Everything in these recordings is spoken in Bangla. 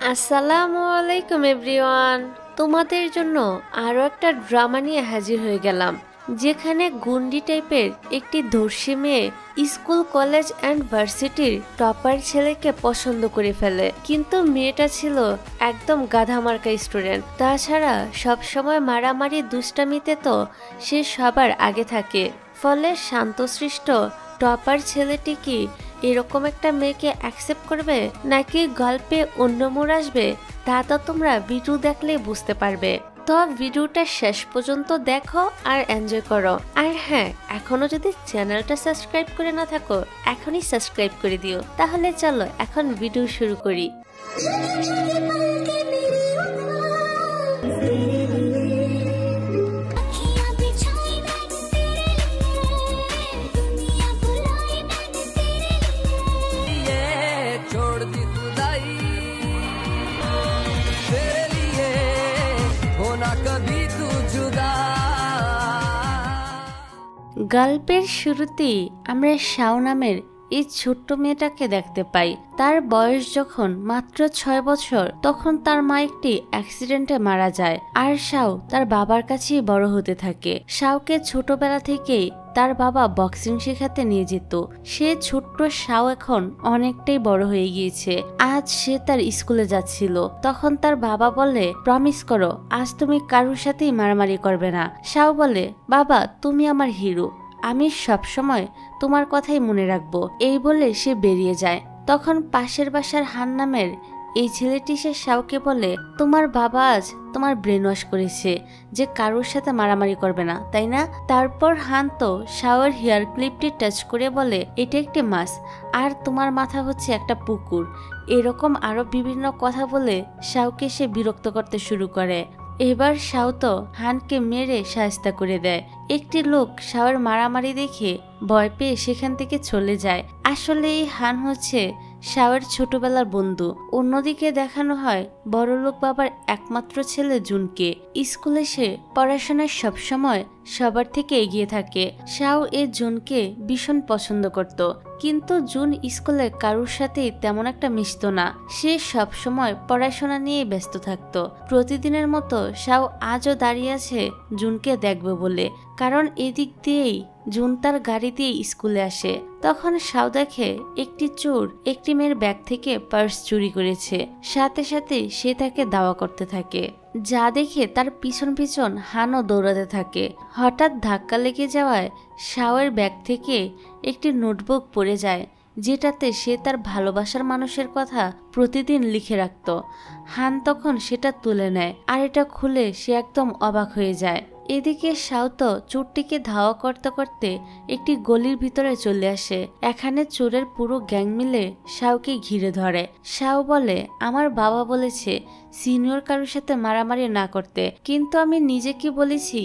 আসসালামু আলাইকুম এভরিওয়ান। তোমাদের জন্য আরও একটা ড্রামা নিয়ে হাজির হয়ে গেলাম, যেখানে গুন্ডি টাইপের একটি ধর্ষী মেয়ে স্কুল কলেজ অ্যান্ড ভার্সিটির টপার ছেলেকে পছন্দ করে ফেলে। কিন্তু মেয়েটা ছিল একদম গাধামার্কা স্টুডেন্ট। তাছাড়া সবসময় মারামারি দুষ্টামিতে তো সে সবার আগে থাকে। ফলে শান্তশিষ্ট টপার ছেলেটি কি এরকম একটা মেয়েকে অ্যাকসেপ্ট করবে, নাকি গল্পে অন্য মোড় আসবে, তা তো তোমরা ভিডিও দেখলেই বুঝতে পারবে। তো ভিডিওটা শেষ পর্যন্ত দেখো আর এনজয় করো। আর হ্যাঁ, এখনো যদি চ্যানেলটা সাবস্ক্রাইব করে না থাকো, এখনই সাবস্ক্রাইব করে দিও। তাহলে চলো এখন ভিডিও শুরু করি। গল্পের শুরুতেই আমরা শাও নামের এই ছোট্ট মেয়েটাকে দেখতে পাই। তার বয়স যখন মাত্র 6 বছর, তখন তার মা একটি অ্যাক্সিডেন্টে মারা যায়। আর শাও তার বাবার কাছেই বড় হতে থাকে। শাওকে ছোটবেলা থেকেই তার বাবা বক্সিং শেখাতে নিয়ে যেত। সে ছোট্ট শাও এখন অনেকটাই বড় হয়ে গিয়েছে। আজ সে তার স্কুলে যাচ্ছিল, তখন তার বাবা বলে, প্রমিস করো আজ তুমি কারোর সাথেই মারামারি করবে না। শাও বলে, বাবা তুমি আমার হিরো, আমি সবসময় তোমার কথাই মনে রাখবো। এই বলে সে বেরিয়ে যায়। তখন পাশের বাসার হান নামের এই ছেলেটি সে শাওকে বলে, তোমার বাবা আজ তোমার ব্রেন ওয়াশ করেছে যে কারোর সাথে মারামারি করবে না, তাই না? তারপর হান তো শাওয়ের হেয়ার ক্লিপটি টাচ করে বলে, এটা একটি মাছ আর তোমার মাথা হচ্ছে একটা পুকুর। এরকম আরো বিভিন্ন কথা বলে শাওকে সে বিরক্ত করতে শুরু করে। এবার শাও তো হানকে মেরে শায়েস্তা করে দেয়। একটি লোক শাওয়ের মারামারি দেখে ভয় পেয়ে সেখান থেকে চলে যায়। আসলে এই হান হচ্ছে শাওয়ের ছোটবেলার বন্ধু। অন্যদিকে দেখানো হয় বড়লোক বাবার একমাত্র ছেলে জুনকে। স্কুলে সে পড়াশোনায় সবসময় সবার থেকে এগিয়ে থাকে। শাও এই জুনকে ভীষণ পছন্দ করত, কিন্তু জুন স্কুলে কারোর সাথেই তেমন একটা মিশত না। সে সবসময় পড়াশোনা নিয়ে ব্যস্ত থাকতো। প্রতিদিনের মতো শাও আজও দাঁড়িয়ে আছে জুনকে দেখবে বলে, কারণ এদিক দিয়েই জুন তার গাড়ি দিয়ে স্কুলে আসে। তখন শাও দেখে একটি চোর একটি মেয়ের ব্যাগ থেকে পার্স চুরি করেছে। সাথে সাথে সে তাকে দাওয়া করতে থাকে, যা দেখে তার পিছন পিছন হানও দৌড়াতে থাকে। হঠাৎ ধাক্কা লেগে যাওয়ায় শাওয়ের ব্যাগ থেকে একটি নোটবুক পড়ে যায়, যেটাতে সে তার ভালোবাসার মানুষের কথা প্রতিদিন লিখে রাখত। হান তখন সেটা তুলে নেয় আর এটা খুলে সে একদম অবাক হয়ে যায়। এদিকে শাও তো চোরটিকে ধাওয়া করতে করতে একটি গলির ভিতরে চলে আসে। এখানে চোরের পুরো গ্যাং মিলে শাওকে ঘিরে ধরে। শাও বলে, আমার বাবা বলেছে সিনিয়র কারোর সাথে মারামারি না করতে, কিন্তু আমি নিজেকে বলেছি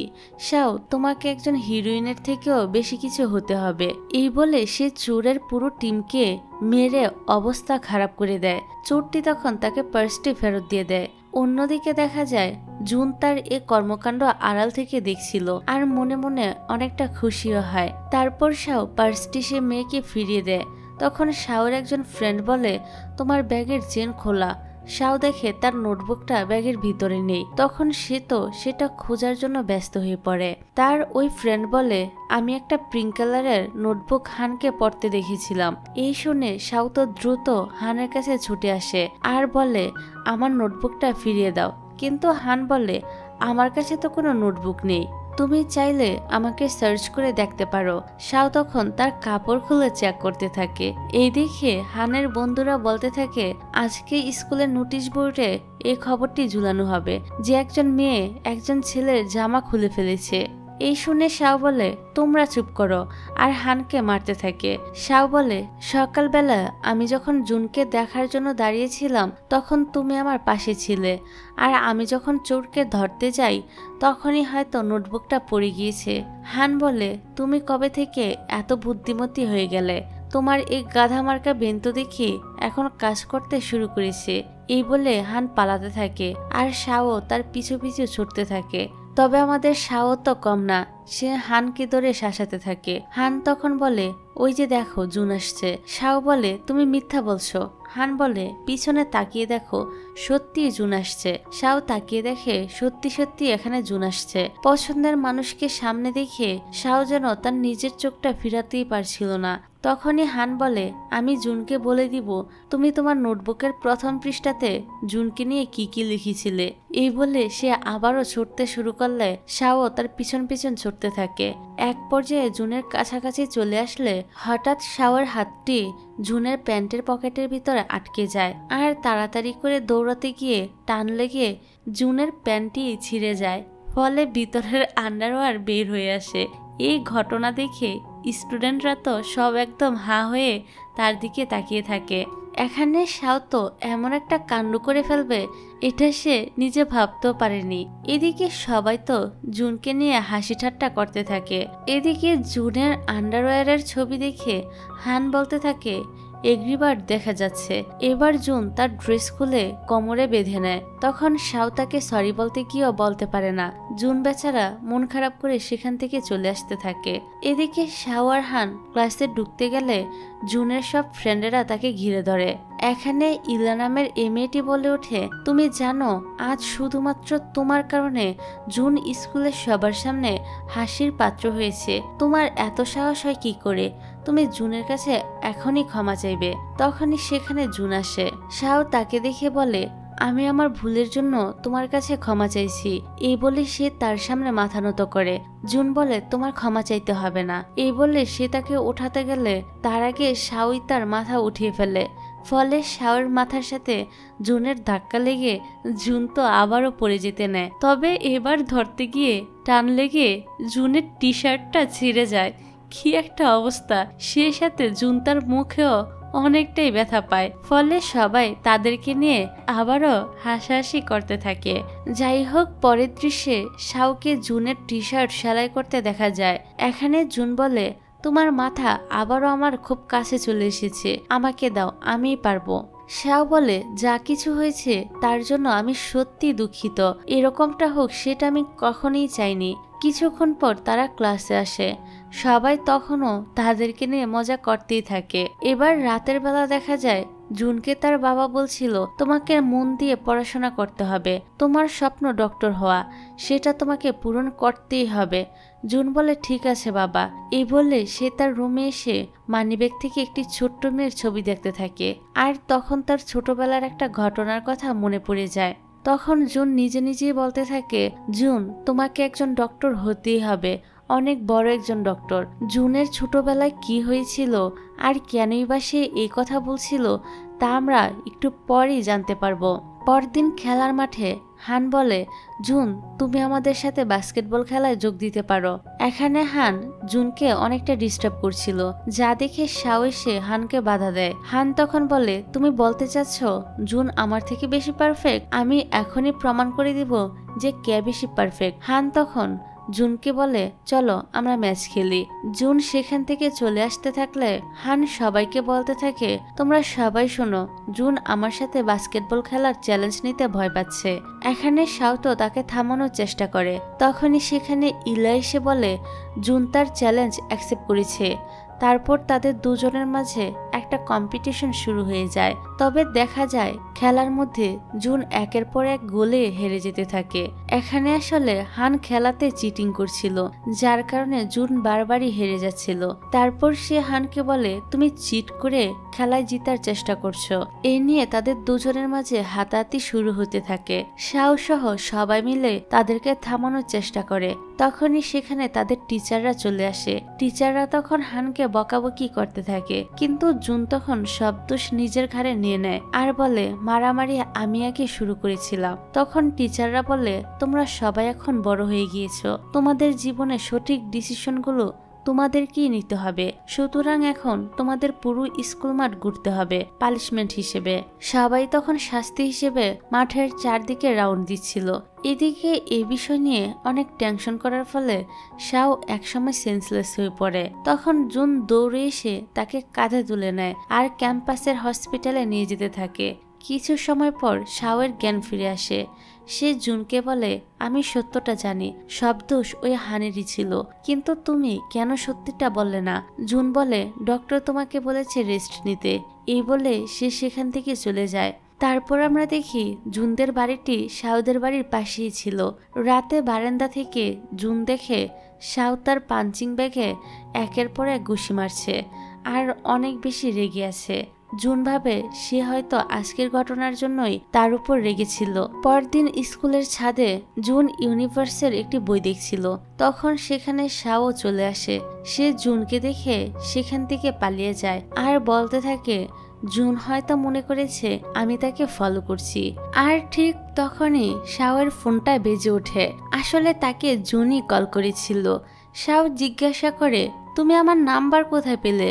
শাও তোমাকে একজন হিরোইনের থেকেও বেশি কিছু হতে হবে। এই বলে সে চোরের পুরো টিমকে মেরে অবস্থা খারাপ করে দেয়। চোরটি তখন তাকে পার্সটি ফেরত দিয়ে দেয়। অন্যদিকে দেখা যায় জুন তার এ কর্মকাণ্ড আড়াল থেকে দেখছিল আর মনে মনে অনেকটা খুশিও হয়। তারপর শাও পার্সটি সে মেয়েকে ফিরিয়ে দেয়। তখন শাওর একজন ফ্রেন্ড বলে, তোমার ব্যাগের চেন খোলা। শাও দেখে তার নোটবুকটা ব্যাগের ভিতরে নেই। তখন সে তো সেটা খোঁজার জন্য ব্যস্ত হয়ে পড়ে। তার ওই ফ্রেন্ড বলে, আমি একটা পিঙ্ক কালারের নোটবুক হানকে পড়তে দেখেছিলাম। এই শুনে শাও তো দ্রুত হানের কাছে ছুটে আসে আর বলে, আমার নোটবুকটা ফিরিয়ে দাও। কিন্তু হান বলে, আমার কাছে তো কোনো নোটবুক নেই, তুমি চাইলে আমাকে সার্চ করে দেখতে পারো। শাও তখন তার কাপড় খুলে চেক করতে থাকে। এই দেখে হানের বন্ধুরা বলতে থাকে, আজকে স্কুলের নোটিশ বোর্ডে এই খবরটি ঝুলানো হবে যে একজন মেয়ে একজন ছেলের জামা খুলে ফেলেছে। এই শুনে শাও বলে, তোমরা চুপ করো, আর হানকে মারতে থাকে। শাও বলে, সকালবেলা আমি যখন জুনকে দেখার জন্য দাঁড়িয়েছিলাম তখন তুমি আমার পাশে ছিলে, আর আমি যখন চোরকে ধরতে যাই তখনই হয়তো নোটবুকটা পড়ে গিয়েছে। হান বলে, তুমি কবে থেকে এত বুদ্ধিমতী হয়ে গেলে? তোমার এই গাধা মার্কা বেন্ত দেখি এখন কাজ করতে শুরু করেছে। এই বলে হান পালাতে থাকে আর শাও তার পিছু পিছু ছুটতে থাকে। তবে আমাদের শাও তো কম না, সে হানকে ধরে শাসাতে থাকে। হান তখন বলে, ওই যে দেখো জুন আসছে। শাও বলে, তুমি মিথ্যা বলছো। হান বলে, পিছনে তাকিয়ে দেখো, সত্যি জুন আসছে। শাও তাকিয়ে দেখে সত্যি সত্যি এখানে জুন আসছে। পছন্দের মানুষকে সামনে দেখে শাও যেন তার নিজের চোখটা ফিরাতেই পারছিল না। তখনই হান বলে, আমি জুনকে বলে দিব তুমি তোমার নোটবুকের প্রথম পৃষ্ঠাতে জুনকে নিয়ে কি কি লিখেছিলে। এই বলে সে আবারও ছুটতে শুরু করলে শাও তার পিছন পিছন ছুটতে থাকে। এক পর্যায়ে জুনের কাছাকাছি চলে আসলে হঠাৎ শাওর হাতটি জুনের প্যান্টের পকেটের ভিতরে আটকে যায়, আর তাড়াতাড়ি করে দৌড়াতে গিয়ে টান লেগে জুনের প্যান্টটি ছিঁড়ে যায়। ফলে ভিতরের আন্ডারওয়্যার বের হয়ে আসে। এই ঘটনা দেখে স্টুডেন্টরা তো সব একদম হাঁ হয়ে তার দিকে তাকিয়ে থাকে। এখানে শাও তো এমন একটা কাণ্ড করে ফেলবে এটা সে নিজে ভাবতেও পারেনি। এদিকে সবাই তো জুনকে নিয়ে হাসি ঠাট্টা করতে থাকে। এদিকে জুনের আন্ডারওয়্যারের ছবি দেখে হান বলতে থাকে, এগ্রিবার্ড দেখা যাচ্ছে। এবার জুন তার ড্রেস খুলে কোমরে বেঁধে নেয়। তখন শাও তাকে সরি বলতে গিয়েও বলতে পারে না। জুন বেচারা মন খারাপ করে সেখান থেকে চলে আসতে থাকে। এদিকে শাও আর হান ক্লাসে ঢুকতে গেলে জুনের সব ফ্রেন্ডেরা তাকে ঘিরে ধরে। এখানে ইলা নামের মেয়েটি বলে ওঠে, তুমি জানো আজ শুধুমাত্র তোমার কারণে জুন স্কুলের সবার সামনে হাসির পাত্র হয়েছে। তোমার এত সাহস হয় কি করে? তুমি জুনের কাছে এখনই ক্ষমা চাইবে। তখনই সেখানে জুন আসে। শাও তাকে দেখে বলে, আমি আমার ভুলের জন্য তোমার কাছে ক্ষমা চাইছি। এই বলে সে তার সামনে মাথা নত করে। জুন বলে, তোমার ক্ষমা চাইতে হবে না। এই বলে সে তাকে ওঠাতে গেলে তার আগে শাওই তার মাথা উঠিয়ে ফেলে। ফলে শাওর মাথার সাথে জুনের ধাক্কা লেগে জুন তো আবারও পড়ে যেতে নেয়। তবে এবার ধরতে গিয়ে টান লেগে জুনের টি শার্টটা ছিঁড়ে যায়। কি একটা অবস্থা! সে সাথে জুন তার মুখেও অনেকটাই ব্যথা পায়। ফলে সবাই তাদেরকে নিয়ে আবারও হাসাহাসি করতে থাকে। যাই হোক, পরের দৃশ্যে শাওকে জুনের টি শার্ট সেলাই করতে দেখা যায়। এখানে জুন বলে, তোমার মাথা আবারও আমার খুব কাছে চলে এসেছে, আমাকে দাও, আমিই পারবো। শাও বলে, যা কিছু হয়েছে তার জন্য আমি সত্যি দুঃখিত। এরকমটা হোক সেটা আমি কখনোই চাইনি। কিছুক্ষণ পর তারা ক্লাসে আসে। সবাই তখনও তাদেরকে নিয়ে মজা করতেই থাকে। এবার রাতের বেলা দেখা যায় জুনকে তার বাবা বলছিল, তোমাকে মন দিয়ে পড়াশোনা করতে হবে, তোমার স্বপ্ন ডক্টর হওয়া, সেটা তোমাকে পূরণ করতেই হবে। জুন বলে, ঠিক আছে বাবা। এই বলে সে তার রুমে এসে মানিব্যাগ থেকে একটি ছোট্ট মেয়ের ছবি দেখতে থাকে। আর তখন তার ছোটবেলার একটা ঘটনার কথা মনে পড়ে যায়। তখন জুন নিজে নিজেই বলতে থাকে, জুন তোমাকে একজন ডক্টর হতেই হবে, অনেক বড় একজন ডক্টর। জুনের ছোটবেলায় কি হয়েছিল আর কেনই বা সে এই কথা বলছিল তা আমরা একটু পরেই জানতে পারবো। পরদিন খেলার মাঠে হান বলে, জুন তুমি আমাদের সাথে বাস্কেটবল খেলায় যোগ দিতে পারো। এখানে হান জুনকে অনেকটা ডিস্টার্ব করছিল, যা দেখে শাও এসে হানকে বাধা দেয়। হান তখন বলে, তুমি বলতে চাচ্ছ জুন আমার থেকে বেশি পারফেক্ট? আমি এখনই প্রমাণ করে দিব যে কে বেশি পারফেক্ট। হান তখন জুনকে বলে, চলো আমরা ম্যাচ খেলি। জুন সেখান থেকে চলে আসতে থাকলে হান সবাইকে বলতে থাকে, তোমরা সবাই শোনো, জুন আমার সাথে বাস্কেটবল খেলার চ্যালেঞ্জ নিতে ভয় পাচ্ছে। এখানে শাও তো তাকে থামানোর চেষ্টা করে। তখনই সেখানে ইলা এসে বলে, জুন তার চ্যালেঞ্জ অ্যাকসেপ্ট করেছে। তারপর তাদের দুজনের মাঝে একটা কম্পিটিশন শুরু হয়ে যায়। তবে দেখা যায় খেলার মধ্যে জুন একের পর এক গোলে হেরে যেতে থাকে। এখানে আসলে হান খেলাতে চিটিং করছিল, যার কারণে জুন বারবারই হেরে যাচ্ছিল। তারপর সে হানকে বলে, তুমি চিট করে খেলায় জিতার চেষ্টা করছো। এই নিয়ে তাদের দুজনের মাঝে হাতাহাতি শুরু হতে থাকে। শাও সহ সবাই মিলে তাদেরকে থামানোর চেষ্টা করে। তখনই সেখানে তাদের টিচাররা চলে আসে। টিচাররা তখন হানকে বকাবকি করতে থাকে, কিন্তু জুন তখন সব দোষ নিজের ঘাড়ে নিয়ে নেয় আর বলে, মারামারি আমি আগে শুরু করেছিলাম। তখন টিচাররা বলে, তোমরা সবাই এখন বড় হয়ে গিয়েছো, তোমাদের জীবনে সঠিক ডিসিশনগুলো তোমাদেরকেই নিতে হবে, সুতরাং এখন তোমাদের পুরো স্কুল মাঠ ঘুরতে হবে পানিশমেন্ট হিসেবে। সবাই তখন শাস্তি হিসেবে মাঠের চারদিকে রাউন্ড দিচ্ছিল। এদিকে এই বিষয় নিয়ে অনেক টেনশন করার ফলে শাও একসময় সেন্সলেস হয়ে পড়ে। তখন জুন দৌড়ে এসে তাকে কাঁধে তুলে নেয় আর ক্যাম্পাসের হসপিটালে নিয়ে যেতে থাকে। কিছু সময় পর শাওয়ের জ্ঞান ফিরে আসে। সে জুনকে বলে, আমি সত্যটা জানি, সব দোষ ওই হানেরই ছিল, কিন্তু তুমি কেন সত্যিটা বললে না? জুন বলে, ডক্টর তোমাকে বলেছে রেস্ট নিতে। এই বলে সে সেখান থেকে চলে যায়। তারপর আমরা দেখি জুনদের বাড়িটি শাওদের বাড়ির পাশেই ছিল। রাতে বারান্দা থেকে জুন দেখে শাও তার পাঞ্চিং ব্যাগে একের পর এক ঘুষি মারছে আর অনেক বেশি রেগে আছে। জুন ভাবে সে হয়তো আজকের ঘটনার জন্যই তার উপর রেগেছিল। পরদিন স্কুলের ছাদে জুন ইউনিভার্সের একটি বই দেখছিল, তখন সেখানে শাও চলে আসে। সে জুনকে দেখে সেখান থেকে পালিয়ে যায় আর বলতে থাকে, জুন হয়তো মনে করেছে আমি তাকে ফলো করছি। আর ঠিক তখনই শাওয়ের ফোনটা বেজে ওঠে। আসলে তাকে জুনই কল করেছিল। শাও জিজ্ঞাসা করে, তুমি আমার নাম্বার কোথায় পেলে?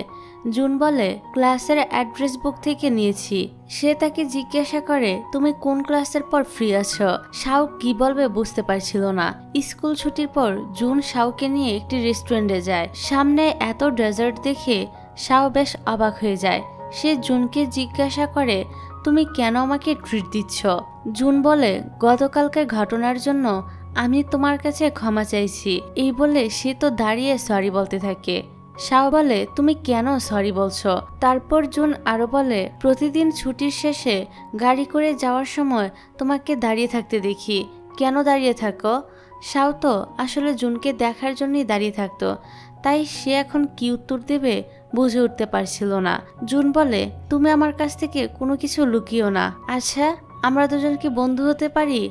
জুন বলে, ক্লাসের অ্যাড্রেস বুক থেকে নিয়েছি। সে তাকে জিজ্ঞাসা করে, তুমি কোন ক্লাসের পর ফ্রি আছো? শাও কি বলবে বুঝতে পারছিল না। স্কুল ছুটির পর জুন শাওকে নিয়ে একটি রেস্টুরেন্টে যায়। সামনে এত ডেজার্ট দেখে শাও বেশ অবাক হয়ে যায়। সে জুনকে জিজ্ঞাসা করে, তুমি কেন আমাকে ট্রিট দিচ্ছ? জুন বলে, গতকালকের ঘটনার জন্য আমি তোমার কাছে ক্ষমা চাইছি। এই বলে সে তো দাঁড়িয়ে সরি বলতে থাকে। শাও বলে, তুমি কেন সরি বলছো? তারপর জুন আরো বলে, প্রতিদিন ছুটির শেষে গাড়ি করে যাওয়ার সময় তোমাকে দাঁড়িয়ে থাকতে দেখি, কেন দাঁড়িয়ে থাকো? শাও তো আসলে জুনকে দেখার জন্যই দাঁড়িয়ে থাকতো, তাই সে এখন কি উত্তর দেবে বুঝে উঠতে পারছিল না। জুন বলে, তুমি আমার কাছ থেকে কোনো কিছু লুকিও না। আচ্ছা, আমরা দুজন কি বন্ধু হতে পারি?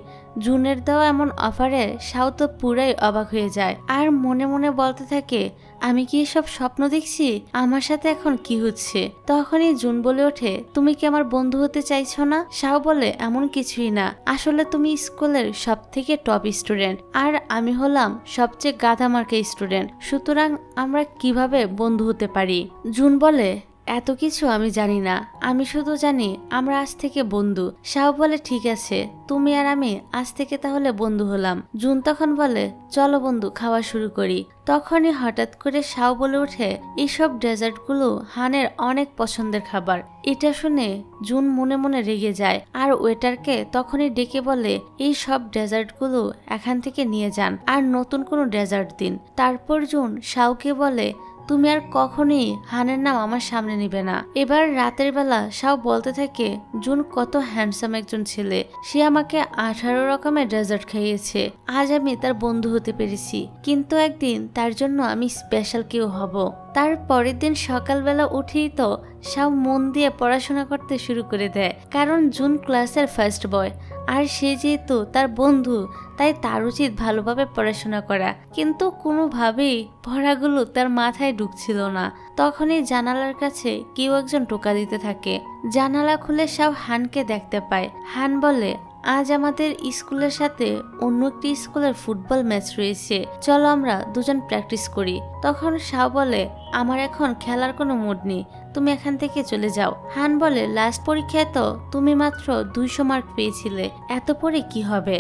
জুনের দেওয়া এমন অফারে শাও তো পুরাই অবাক হয়ে যায় আর মনে মনে বলতে থাকে, আমি কি এসব স্বপ্ন দেখছি? আমার সাথে এখন কি হচ্ছে? তখনই জুন বলে ওঠে, তুমি কি আমার বন্ধু হতে চাইছো না? শাও বলে, এমন কিছুই না, আসলে তুমি স্কুলের সব থেকে টপ স্টুডেন্ট আর আমি হলাম সবচেয়ে গাধা মার্কা স্টুডেন্ট, সুতরাং আমরা কিভাবে বন্ধু হতে পারি? জুন বলে, এত কিছু আমি জানি না, আমি শুধু জানি আমরা আজ থেকে বন্ধু। শাও বলে, ঠিক আছে, তুমি আর আমি আজ থেকে তাহলে বন্ধু হলাম। জুন তখন বলে, চলো বন্ধু, খাওয়া শুরু করি। তখনই হঠাৎ করে শাও বলে ওঠে, এইসব ডেজার্টগুলো হানের অনেক পছন্দের খাবার। এটা শুনে জুন মনে মনে রেগে যায় আর ওয়েটারকে তখনই ডেকে বলে, এই সব ডেজার্টগুলো এখান থেকে নিয়ে যান আর নতুন কোনো ডেজার্ট দিন। তারপর জুন শাওকে বলে, তুমি আর কখনোই হানের নাম আমার সামনে নিবে না। এবার রাতের বেলা শাও বলতে থাকে, জুন কত হ্যান্ডসাম একজন ছেলে, সে আমাকে 18 রকমের ডেজার্ট খাইয়েছে, আজ আমি তার বন্ধু হতে পেরেছি, কিন্তু একদিন তার জন্য আমি স্পেশাল কেউ হব। তার পরের দিন সকালবেলা উঠেই তো শাও মন দিয়ে পড়াশোনা করতে শুরু করে দেয়, কারণ জুন ক্লাসের ফার্স্ট বয় আর সে যেহেতু তার বন্ধু, তাই তার উচিত ভালোভাবে পড়াশোনা করা, কিন্তু কোনোভাবেই পড়াগুলো তার মাথায় ঢুকছিল না। তখনই জানালার কাছে কেউ একজন টোকা দিতে থাকে। জানালা খুলে শাও হানকে দেখতে পায়। হান বলে, আজ আমাদের স্কুলের সাথে অন্য একটি স্কুলের ফুটবল ম্যাচ রয়েছে, চলো আমরা দুজন প্র্যাকটিস করি। তখন শাও বলে, আমার এখন খেলার কোনো মুড নেই, তুমি এখান থেকে চলে যাও। হান বলে, লাস্ট পরীক্ষায় তো তুমি মাত্র 200 মার্ক পেয়েছিলে, এত পরে কি হবে?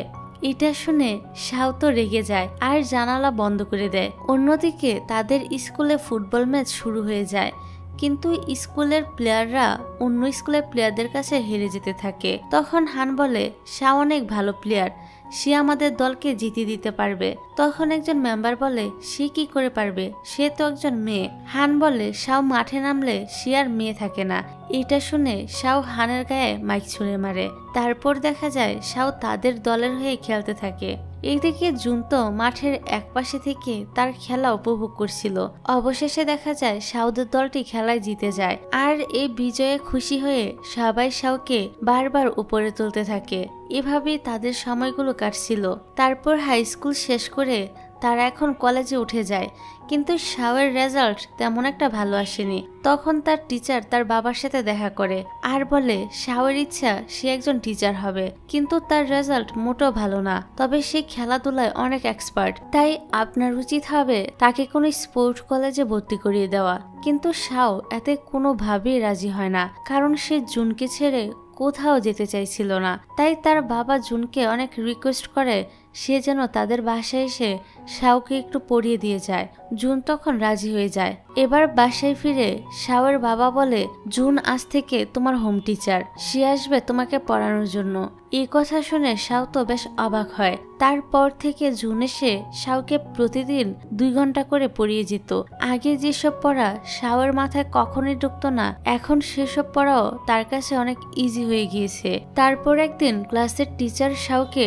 এটা শুনে শাও তো রেগে যায় আর জানালা বন্ধ করে দেয়। অন্যদিকে তাদের স্কুলে ফুটবল ম্যাচ শুরু হয়ে যায়, কিন্তু স্কুলের প্লেয়াররা অন্য স্কুলের প্লেয়ারদের কাছে হেরে যেতে থাকে। তখন হান বলে, শাও অনেক ভালো প্লেয়ার, সে আমাদের দলকে জিতিয়ে দিতে পারবে। তখন একজন মেম্বার বলে, সে কি করে পারবে, সে তো একজন মেয়ে। হান বলে, শাও মাঠে নামলে সে আর মেয়ে থাকে না। এটা শুনে শাও হানের গায়ে মাইক ছুঁড়ে মারে। তারপর দেখা যায় শাও তাদের দলের হয়ে খেলতে থাকে। এইদিকে জুন তো মাঠের একপাশে থেকে তার খেলা উপভোগ করছিল। অবশেষে দেখা যায় শাওদের দলটি খেলায় জিতে যায় আর এই বিজয়ে খুশি হয়ে সবাই শাওকে বারবার উপরে তুলতে থাকে। এভাবেই তাদের সময়গুলো কাটছিল। তারপর হাই স্কুল শেষ করে তারা এখন কলেজে উঠে যায়, কিন্তু শাওয়ের রেজাল্ট তেমন একটা ভালো আসেনি। তখন তার টিচার তার বাবার সাথে দেখা করে আর বলে, শাওয়ের ইচ্ছা সে একজন টিচার হবে, কিন্তু তার রেজাল্ট মোটেও ভালো না, তবে সে খেলাধুলায় অনেক এক্সপার্ট, তাই আপনার উচিত হবে তাকে কোনো স্পোর্ট কলেজে ভর্তি করিয়ে দেওয়া। কিন্তু শাও এতে কোনোভাবেই রাজি হয় না, কারণ সে জুনকে ছেড়ে কোথাও যেতে চাইছিল না। তাই তার বাবা জুনকে অনেক রিকোয়েস্ট করে সে যেন তাদের বাসায় এসে শাওকে একটু পড়িয়ে দিয়ে যায়। জুন তখন রাজি হয়ে যায়। এবার বাসায় ফিরে শাওয়ের বাবা বলে, জুন আজ থেকে তোমার হোম টিচার, সে আসবে তোমাকে পড়ানোর জন্য। এই কথা শুনে শাও তো বেশ অবাক হয়। তারপর থেকে জুন এসে শাওকে প্রতিদিন 2 ঘন্টা করে পড়িয়ে যেত। আগে যেসব পড়া শাওয়ের মাথায় কখনোই ঢুকতো না, এখন সেসব পড়াও তার কাছে অনেক ইজি হয়ে গিয়েছে। তারপর একদিন ক্লাসের টিচার শাওকে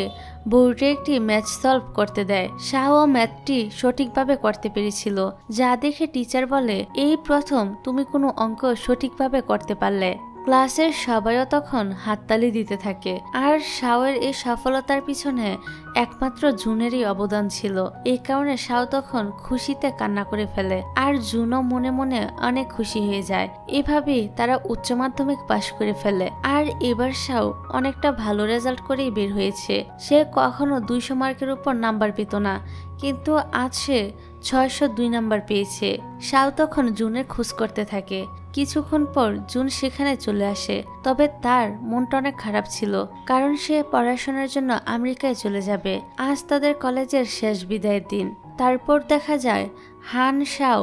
বোর্ডে একটি ম্যাথ সলভ করতে দেয়। শাও ম্যাথটি সঠিকভাবে করতে পেরেছিল, যা দেখে টিচার বলে, এই প্রথম তুমি কোনো অঙ্ক সঠিকভাবে করতে পারলে। ক্লাসের সবাইও তখন হাততালি দিতে থাকে। আর শাওয়ের এই সফলতার পিছনে একমাত্র জুনেরই অবদান ছিল। এই কারণে শাও তখন খুশিতে কান্না করে ফেলে, আর জুনও মনে মনে অনেক খুশি হয়ে যায়। এভাবেই তারা উচ্চ মাধ্যমিক পাশ করে ফেলে। আর এবার শাও অনেকটা ভালো রেজাল্ট করেই বের হয়েছে। সে কখনো 200 মার্কের উপর নাম্বার পেত না, কিন্তু আজ সে 602 নাম্বার পেয়েছে। শাও তখন জুনের খোঁজ করতে থাকে। কিছুক্ষণ পর জুন সেখানে চলে আসে, তবে তার মনটা অনেক খারাপ ছিল, কারণ সে পড়াশোনার জন্য আমেরিকায় চলে যাবে। আজ তাদের কলেজের শেষ বিদায়ের দিন। তারপর দেখা যায় হান, শাও,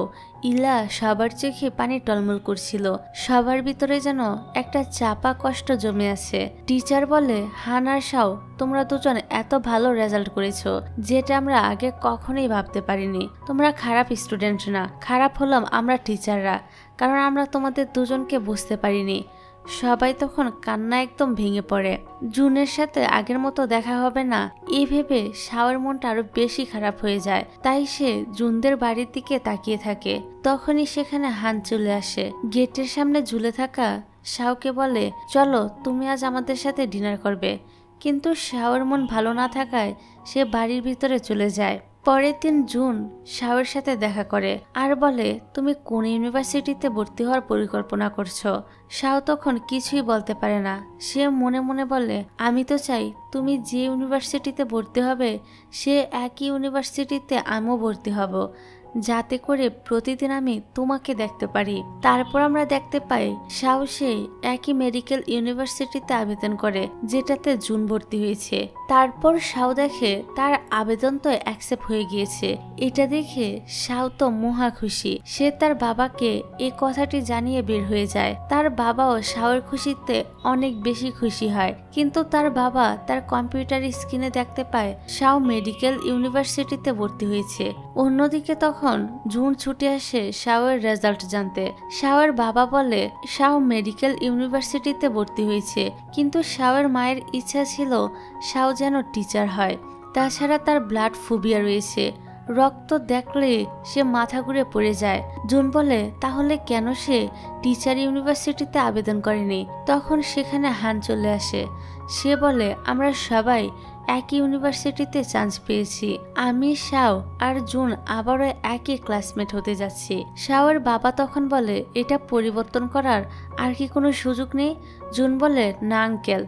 ইলা সবার চোখে পানি টলমল করছিল। সবার ভিতরে যেন একটা চাপা কষ্ট জমে আছে। টিচার বলে, হান আর শাও, তোমরা দুজন এত ভালো রেজাল্ট করেছো, যেটা আমরা আগে কখনোই ভাবতে পারিনি। তোমরা খারাপ স্টুডেন্ট না, খারাপ হলাম আমরা টিচাররা, কারণ আমরা তোমাদের দুজনকে বুঝতে পারিনি। সবাই তখন কান্না একদম ভেঙে পড়ে। জুনের সাথে আগের মতো দেখা হবে না, এই ভেবে শাওয়ের মনটা আরো বেশি খারাপ হয়ে যায়। তাই সে জুনদের বাড়ির দিকে তাকিয়ে থাকে। তখনই সেখানে হান চলে আসে। গেটের সামনে ঝুলে থাকা শাওকে বলে, চলো তুমি আজ আমাদের সাথে ডিনার করবে। কিন্তু শাওয়ের মন ভালো না থাকায় সে বাড়ির ভিতরে চলে যায়। পরের দিন জুন শাওয়ের সাথে দেখা করে আর বলে, তুমি কোন ইউনিভার্সিটিতে ভর্তি হওয়ার পরিকল্পনা করছো? শাও তখন কিছুই বলতে পারে না। সে মনে মনে বলে, আমি তো চাই তুমি যে ইউনিভার্সিটিতে ভর্তি হবে সে একই ইউনিভার্সিটিতে আমিও ভর্তি হব, যাতে করে প্রতিদিন আমি তোমাকে দেখতে পারি। তারপর আমরা দেখতে পাই শাও সেই একই মেডিকেল ইউনিভার্সিটিতে আবেদন করে যেটাতে জুন ভর্তি হয়েছে। তারপর শাও দেখে তার আবেদন তো অ্যাকসেপ্ট হয়ে গিয়েছে। এটা দেখে শাও তো মহা খুশি। সে তার বাবাকে এই কথাটি জানিয়ে বের হয়ে যায়। তার বাবাও শাওয়ের খুশিতে অনেক বেশি খুশি হয়, কিন্তু তার বাবা তার কম্পিউটার স্ক্রিনে দেখতে পায় শাও মেডিকেল ইউনিভার্সিটিতে ভর্তি হয়েছে। অন্যদিকে তখন জুন ছুটে আসে শাওয়ের রেজাল্ট জানতে। শাওয়ের বাবা বলে, শাও মেডিকেল ইউনিভার্সিটিতে ভর্তি হয়েছে, কিন্তু শাওয়ের মায়ের ইচ্ছা ছিল শাও যেন টিচার হয়। তাছাড়া তার ব্লাড ফোবিয়া রয়েছে, রক্ত দেখলে সে মাথা ঘুরে পড়ে যায়। জুন বলে, তাহলে কেন সে টিচার ইউনিভার্সিটিতে আবেদন করেনি? তখন সেখানে হান চলে আসে। সে বলে, আমরা সবাই একই ইউনিভার্সিটিতে চান্স পেয়েছি। আমি, শাও আর জুন আবারও একই ক্লাসমেট হতে যাচ্ছি। শাওয়ের বাবা তখন বলে, এটা পরিবর্তন করার আর কি কোনো সুযোগ নেই? জুন বলে, না আঙ্কেল।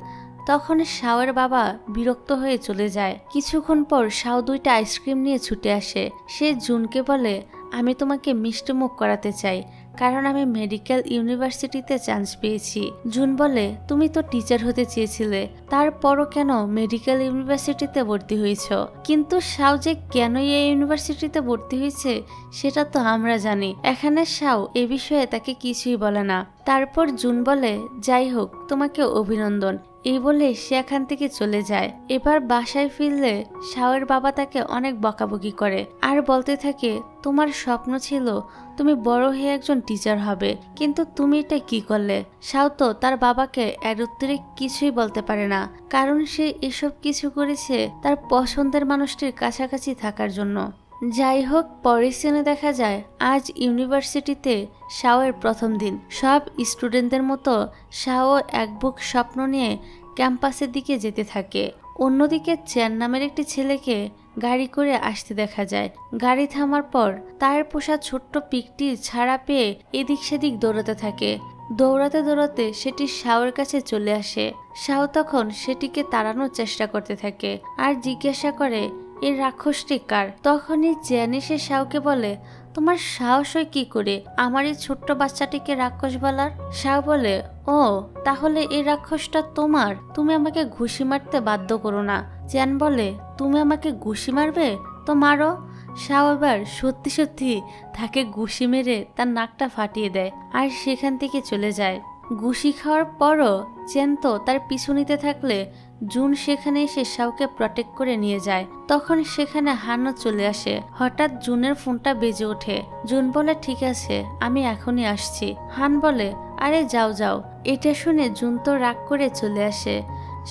তখন শাওয়ের বাবা বিরক্ত হয়ে চলে যায়। কিছুক্ষণ পর শাও 2টা আইসক্রিম নিয়ে ছুটে আসে। সে জুনকে বলে, আমি তোমাকে মিষ্টি মুখ করাতে চাই, কারণ আমি মেডিকেল ইউনিভার্সিটিতে চান্স পেয়েছি। জুন বলে, তুমি তো টিচার হতে চেয়েছিলে, তারপরও কেন মেডিকেল ইউনিভার্সিটিতে ভর্তি হয়েছ? কিন্তু শাও যে কেন এই ইউনিভার্সিটিতে ভর্তি হয়েছে সেটা তো আমরা জানি। এখানে শাও এ বিষয়ে তাকে কিছুই বলে না। তারপর জুন বলে, যাই হোক, তোমাকে অভিনন্দন। এই বলে সে এখান থেকে চলে যায়। এবার বাসায় ফিরলে শাওয়ের বাবা তাকে অনেক বকাবকি করে আর বলতে থাকে, তোমার স্বপ্ন ছিল তুমি বড় হয়ে একজন টিচার হবে, কিন্তু তুমি এটা কি করলে? শাও তো তার বাবাকে এর উত্তরে কিছুই বলতে পারে না, কারণ সে এসব কিছু করেছে তার পছন্দের মানুষটির কাছাকাছি থাকার জন্য। যাই হোক, পরের সিনে দেখা যায় আজ ইউনিভার্সিটিতে শাওয়ের প্রথম দিন। সব স্টুডেন্টদের মতো শাও এক বুক স্বপ্ন নিয়ে ক্যাম্পাসের দিকে যেতে থাকে। অন্যদিকে চ্যান নামের একটি ছেলেকে গাড়ি করে আসতে দেখা যায়। গাড়ি থামার পর তার পোষা ছোট্ট পিকটি ছাড়া পেয়ে এদিক সেদিক দৌড়াতে থাকে। দৌড়াতে দৌড়াতে সেটি শাওয়ের কাছে চলে আসে। শাও তখন সেটিকে তাড়ানোর চেষ্টা করতে থাকে আর জিজ্ঞাসা করে, এই রাক্ষসটি কার? তখনই চ্যান এসে শাওকে বলে, তোমার সাহস হয় কি করে আমার এই ছোট্ট বাচ্চাটিকে রাক্ষস বলার? শাও বলে, ও তাহলে এই রাক্ষসটা তোমার, তুমি আমাকে ঘুষি মারতে বাধ্য করো না। চ্যান বলে, তুমি আমাকে ঘুষি মারবে? তো মারো। শাও এবার সত্যি সত্যি তাকে ঘুষি মেরে তার নাকটা ফাটিয়ে দেয় আর সেখান থেকে চলে যায়। ঘুষি খাওয়ার পরও চেন তো তার পিছু নিতে থাকলে জুন সেখানে এসে শাওকে প্রটেক্ট করে নিয়ে যায়। তখন সেখানে হানও চলে আসে। হঠাৎ জুনের ফোনটা বেজে ওঠে। জুন বলে, ঠিক আছে আমি এখনই আসছি। হান বলে, আরে যাও যাও। এটা শুনে জুন তো রাগ করে চলে আসে।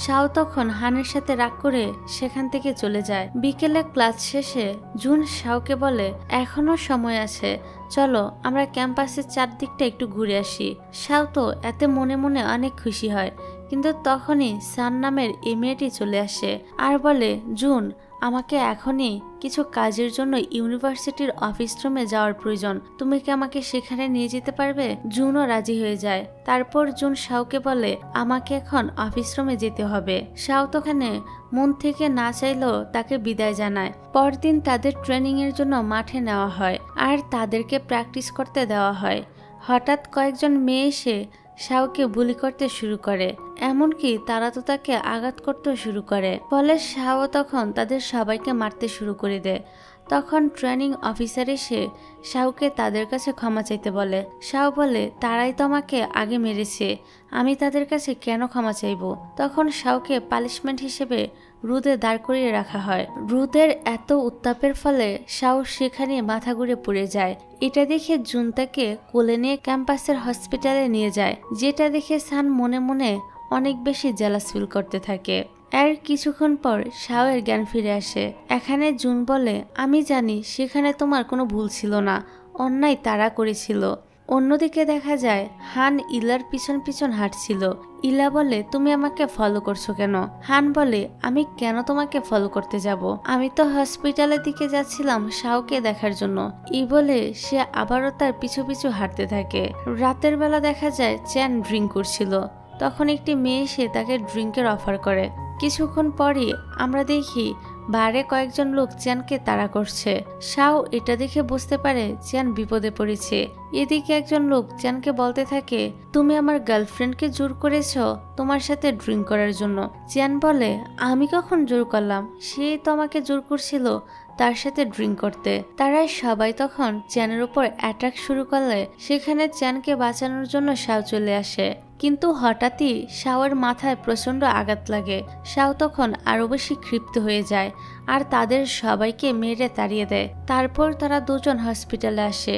শাও তখন হানের সাথে রাগ করে সেখান থেকে চলে যায়। বিকেলে ক্লাস শেষে জুন শাওকে বলে, এখনো সময় আছে, চলো আমরা ক্যাম্পাসের চারদিকটা একটু ঘুরে আসি। শাও তো এতে মনে মনে অনেক খুশি হয়। কিন্তু তখনই সান নামের এই মেয়েটি চলে আসে আর বলে, জুন আমাকে এখনই কিছু কাজের জন্য ইউনিভার্সিটির অফিস রুমে যাওয়ার প্রয়োজন, তুমি কি আমাকে সেখানে নিয়ে যেতে পারবে? জুনও রাজি হয়ে যায়। তারপর জুন শাওকে বলে, আমাকে এখন অফিস রুমে যেতে হবে। শাও তখনে মন থেকে না চাইলেও তাকে বিদায় জানায়। পরদিন তাদের ট্রেনিং এর জন্য মাঠে নেওয়া হয় আর তাদেরকে প্র্যাকটিস করতে দেওয়া হয়। হঠাৎ কয়েকজন মেয়ে এসে শাওকে বুলি করতে শুরু করে, এমনকি তারা তো তাকে আঘাত করতেও শুরু করে। ফলে শাও তখন তাদের সবাইকে মারতে শুরু করে দেয়। তখন ট্রেনিং অফিসার এসে শাওকে তাদের কাছে ক্ষমা চাইতে বলে। শাও বলে, তারাই তো আমাকে আগে মেরেছে, আমি তাদের কাছে কেন ক্ষমা চাইব? তখন শাওকে পানিশমেন্ট হিসেবে রোদে দাঁড় করিয়ে রাখা হয়। রোদের এত উত্তাপের ফলে শাও সেখানে মাথা ঘুরে পড়ে যায়। এটা দেখে জুন তাকে কোলে নিয়ে ক্যাম্পাসের হসপিটালে নিয়ে যায়, যেটা দেখে সান মনে মনে অনেক বেশি জেলাস ফিল করতে থাকে। এর কিছুক্ষণ পর শাওয়ের জ্ঞান ফিরে আসে। এখানে জুন বলে, আমি জানি সেখানে তোমার কোনো ভুল ছিল না, অন্যায় তারা করেছিল। অন্যদিকে দেখা যায় হান ইলার পিছন পিছন হাঁটছিল। ইলা বলে, তুমি আমাকে ফলো করছো কেন? হান বলে, আমি কেন তোমাকে ফলো করতে যাব, আমি তো হসপিটালের দিকে যাচ্ছিলাম শাওকে দেখার জন্য। ই বলে সে আবারও তার পিছু পিছু হাঁটতে থাকে। রাতের বেলা দেখা যায় চ্যান ড্রিঙ্ক করছিল। তখন একটি মেয়ে এসে তাকে ড্রিঙ্কের অফার করে। কিছুক্ষণ পরই আমরা দেখি বারে কয়েকজন লোক চ্যানকে তাড়া করছে। শাও এটা দেখে বুঝতে পারে চ্যান বিপদে পড়েছে। এদিকে একজন লোক চ্যানকে বলতে থাকে, তুমি আমার গার্লফ্রেন্ডকে জোর করেছ তোমার সাথে ড্রিঙ্ক করার জন্য। চ্যান বলে, আমি কখন জোর করলাম, সে তো আমাকে জোর করছিল তার সাথে ড্রিঙ্ক করতে। তারা সবাই তখন চ্যানের উপর অ্যাটাক শুরু করলে সেখানে চ্যানকে বাঁচানোর জন্য শাও চলে আসে। কিন্তু হঠাৎই শাওয়ের মাথায় প্রচন্ড আঘাত লাগে। শাও তখন আরো বেশি ক্ষিপ্ত হয়ে যায় আর তাদের সবাইকে মেরে তাড়িয়ে দেয়। তারপর তারা দুজন হসপিটালে আসে।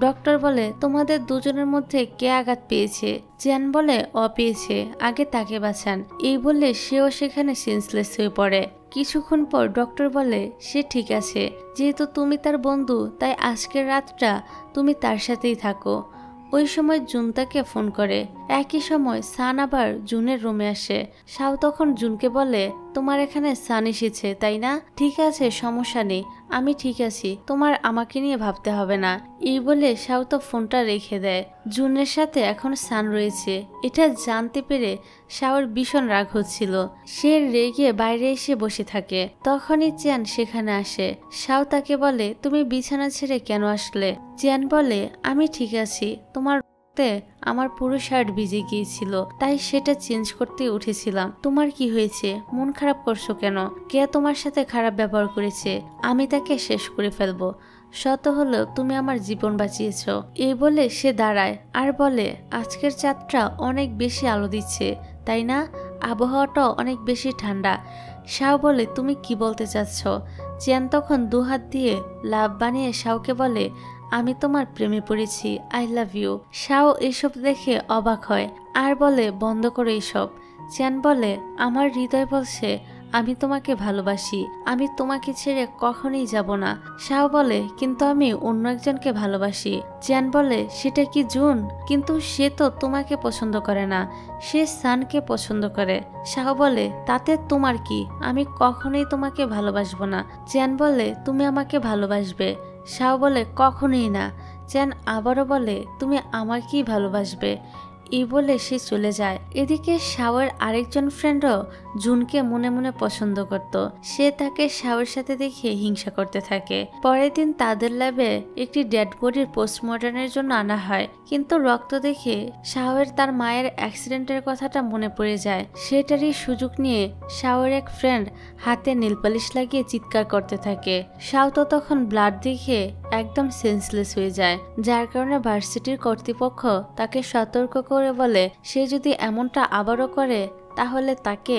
ডক্টর বলে, তোমাদের দুজনের মধ্যে কে আঘাত পেয়েছে? চ্যান বলে, ও পেয়েছে, আগে তাকে বাঁচান। এই বললে সেও সেখানে সেন্সলেস হয়ে পড়ে। কিছুক্ষণ পর ডক্টর বলে, সে ঠিক আছে, যেহেতু তুমি তার বন্ধু তাই আজকের রাতটা তুমি তার সাথেই থাকো। ওই সময় জুন তাকে ফোন করে। একই সময় সান আবার জুনের রুমে আসে। শাও তখন জুনকে বলে, তোমার এখানে সান এসেছে তাই না? ঠিক আছে, সমস্যা নেই, আমি ঠিক আছি, তোমার আমাকে নিয়ে ভাবতে হবে না। এই বলে শাও তো ফোনটা রেখে দেয়। জুনের সাথে এখন সান রয়েছে এটা জানতে পেরে শাওর ভীষণ রাগ হচ্ছিল। সে রেগে বাইরে এসে বসে থাকে। তখনই চ্যান সেখানে আসে। শাও তাকে বলে, তুমি বিছানা ছেড়ে কেন আসলে? চ্যান বলে, আমি ঠিক আছি, তোমার আমার পুরো শার্ট ভিজে গিয়েছিল তাই সেটা চেঞ্জ করতে উঠেছিলাম। তোমার কি হয়েছে, মন খারাপ করছো কেন? কে তোমার সাথে খারাপ ব্যবহার করেছে? আমি তাকে শেষ করে ফেলবো, শত হলেও তুমি আমার জীবন বাঁচিয়েছ। এই বলে সে দাঁড়ায় আর বলে, আজকের চাঁদটা অনেক বেশি আলো দিচ্ছে তাই না? আবহাওয়াটাও অনেক বেশি ঠান্ডা। শাও বলে, তুমি কি বলতে চাচ্ছ? চ্যান তখন দুহাত দিয়ে লাভ বানিয়ে শাওকে বলে, আমি তোমার প্রেমে পড়েছি, আই লাভ ইউ। শাও এসব দেখে অবাক হয় আর বলে, বন্ধ করো এইসব। চ্যান বলে, আমার হৃদয় বলছে আমি তোমাকে ভালোবাসি, আমি তোমাকে ছেড়ে কখনোই যাব না। শাও বলে, কিন্তু আমি অন্য একজনকে ভালোবাসি। চ্যান বলে, সেটা কি জুন? কিন্তু সে তো তোমাকে পছন্দ করে না, সে সানকে পছন্দ করে। শাও বলে, তাতে তোমার কি? আমি কখনোই তোমাকে ভালোবাসবো না। চ্যান বলে, তুমি আমাকে ভালোবাসবে। শাও বলে, কখনোই না। চ্যান আবারও বলে, তুমি আমাকেই ভালোবাসবে। এই বলে সে চলে যায়। এদিকে শাওয়ের আরেকজন ফ্রেন্ডও জুনকে মনে মনে পছন্দ করত। সে তাকে শাওর সাথে দেখে হিংসা করতে থাকে। পরের দিন তাদের ল্যাবে একটি ডেড বডির পোস্টমর্টমের জন্য আনা হয়, কিন্তু রক্ত দেখে শাওয়ের তার মায়ের অ্যাক্সিডেন্টের কথাটা মনে পড়ে যায়। সেটারই সুযোগ নিয়ে শাওয়ের এক ফ্রেন্ড হাতে নীলপালিশ লাগিয়ে চিৎকার করতে থাকে। শাও তো তখন ব্লাড দেখে একদম সেন্সলেস হয়ে যায়, যার কারণে ভার্সিটির কর্তৃপক্ষ তাকে সতর্ক করে বলে সে যদি এমনটা আবারও করে তাহলে তাকে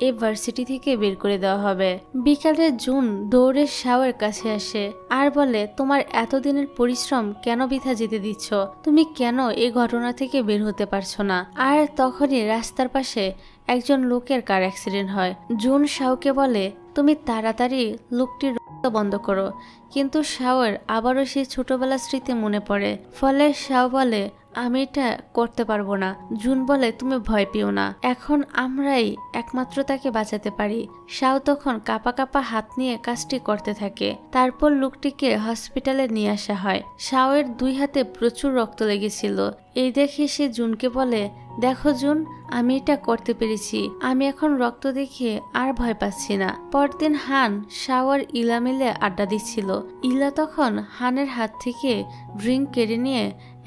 এই ভার্সিটি থেকে বের করে দেওয়া হবে। বিকালে জুন দৌড়ে শাওয়ের কাছে আসে আর বলে, তোমার এতদিনের পরিশ্রম কেন বৃথা যেতে দিচ্ছ? তুমি কেন এই ঘটনা থেকে বের হতে পারছো না? আর তখনই রাস্তার পাশে একজন লোকের কার অ্যাক্সিডেন্ট হয়। জুন শাওকে বলে, তুমি তাড়াতাড়ি লোকটির রক্ত বন্ধ করো, কিন্তু শাওয়ের আবারও সেই ছোটবেলার স্মৃতি মনে পড়ে। ফলে শাও বলে, আমি এটা করতে পারবো না। জুন বলে, তুমি ভয় পেও না, এখন আমরাই একমাত্র তাকে বাঁচাতে পারি। শাও তখন কাঁপা কাঁপা হাত নিয়ে কাজটি করতে থাকে। তারপর লোকটিকে হসপিটালে নিয়ে আসা হয়। শাওয়ের 2 হাতে প্রচুর রক্ত লেগেছিল। এই দেখে সে জুনকে বলে, দেখো জুন, আমি এটা করতে পেরেছি, আমি এখন রক্ত দেখে আর ভয় পাচ্ছি না। পরদিন হান, শাও আর ইলা মিলে আড্ডা দিচ্ছিল। ইলা তখন হানের হাত থেকে ড্রিঙ্ক কেড়ে নিয়ে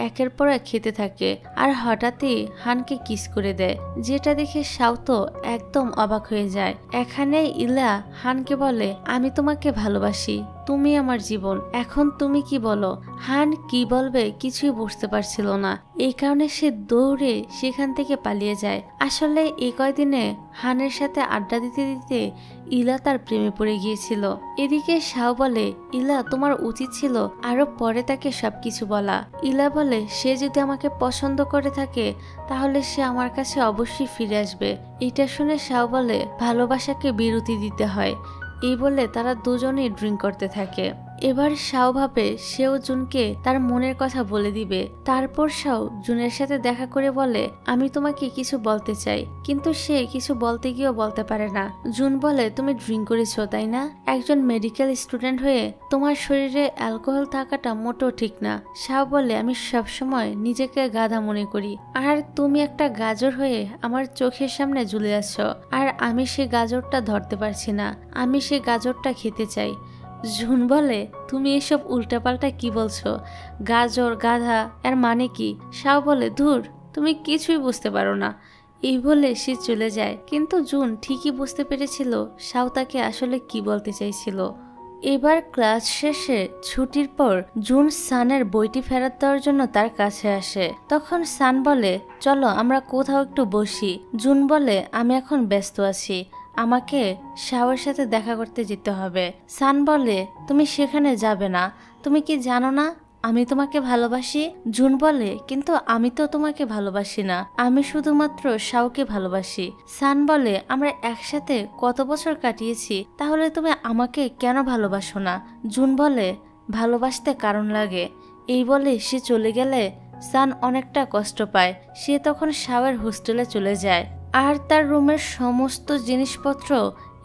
একের পর এক খেতে থাকে আর হঠাৎই হানকে কিস করে দেয়, যেটা দেখে শাও তো একদম অবাক হয়ে যায়। এখানে ইলা হানকে বলে, আমি তোমাকে ভালোবাসি, তুমি আমার জীবন, এখন তুমি কি বলো? হান কি বলবে কিছুই বুঝতে পারছিল না, এই কারণে সে দৌড়ে সেখান থেকে পালিয়ে যায়। আসলে এই কয়দিনে হানের সাথে আড্ডা দিতে দিতে ইলা তার প্রেমে পড়ে গিয়েছিল। এদিকে শাও বলে, ইলা তোমার উচিত ছিল আরো পরে তাকে সবকিছু বলা। ইলা বলে, সে যদি আমাকে পছন্দ করে থাকে তাহলে সে আমার কাছে অবশ্যই ফিরে আসবে। এটা শুনে শাও বলে, ভালোবাসাকে বিরতি দিতে হয়। এই বলে তারা দুজনেই ড্রিঙ্ক করতে থাকে। এবার শাও ভাবে সেও জুনকে তার মনের কথা বলে দিবে। তারপর শাও জুনের সাথে দেখা করে বলে, আমি তোমাকে কিছু বলতে চাই, কিন্তু সে কিছু বলতে গিয়েও বলতে পারে না। জুন বলে, তুমি ড্রিঙ্ক করেছো তাই না? একজন মেডিকেল স্টুডেন্ট হয়ে তোমার শরীরে অ্যালকোহল থাকাটা মোটেও ঠিক না। শাও বলে, আমি সবসময় নিজেকে গাধা মনে করি, আর তুমি একটা গাজর হয়ে আমার চোখের সামনে ঝুলে আছো, আর আমি সে গাজরটা ধরতে পারছি না, আমি সে গাজরটা খেতে চাই। জুন বলে, তুমি এসব উল্টাপাল্টা কি বলছো? গাজর, গাধা এর মানে কি? শাও বলে, ধুর, তুমি কিছুই বুঝতে পারো না। এই বলে সে চলে যায়। কিন্তু জুন ঠিকই বুঝতে পেরেছিল শাও তাকে আসলে কি বলতে চাইছিল। এবার ক্লাস শেষে ছুটির পর জুন সানের বইটি ফেরত দেওয়ার জন্য তার কাছে আসে। তখন সান বলে, চলো আমরা কোথাও একটু বসি। জুন বলে, আমি এখন ব্যস্ত আছি, আমাকে শাওয়ের সাথে দেখা করতে যেতে হবে। সান বলে, তুমি সেখানে যাবে না, তুমি কি জানো না আমি তোমাকে ভালোবাসি? জুন বলে, কিন্তু আমি তো তোমাকে ভালোবাসি না, আমি শুধুমাত্র শাওকে ভালোবাসি। সান বলে, আমরা একসাথে কত বছর কাটিয়েছি, তাহলে তুমি আমাকে কেন ভালোবাসো না? জুন বলে, ভালোবাসতে কারণ লাগে। এই বলে সে চলে গেলে সান অনেকটা কষ্ট পায়। সে তখন শাওয়ের হোস্টেলে চলে যায় আর তার রুমের সমস্ত জিনিসপত্র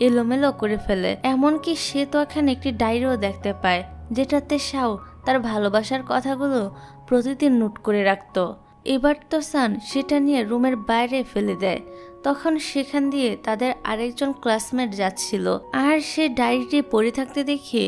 এলোমেলো করে ফেলে। এমনকি সে তো এখানে একটি ডায়েরিও দেখতে পায়, যেটাতে শাও তার ভালোবাসার কথাগুলো প্রতিদিন নোট করে রাখত। এবার তো সান সেটা নিয়ে রুমের বাইরে ফেলে দেয়। তখন সেখান দিয়ে তাদের আরেকজন ক্লাসমেট যাচ্ছিল, আর সে ডায়েরিটি পড়ে থাকতে দেখে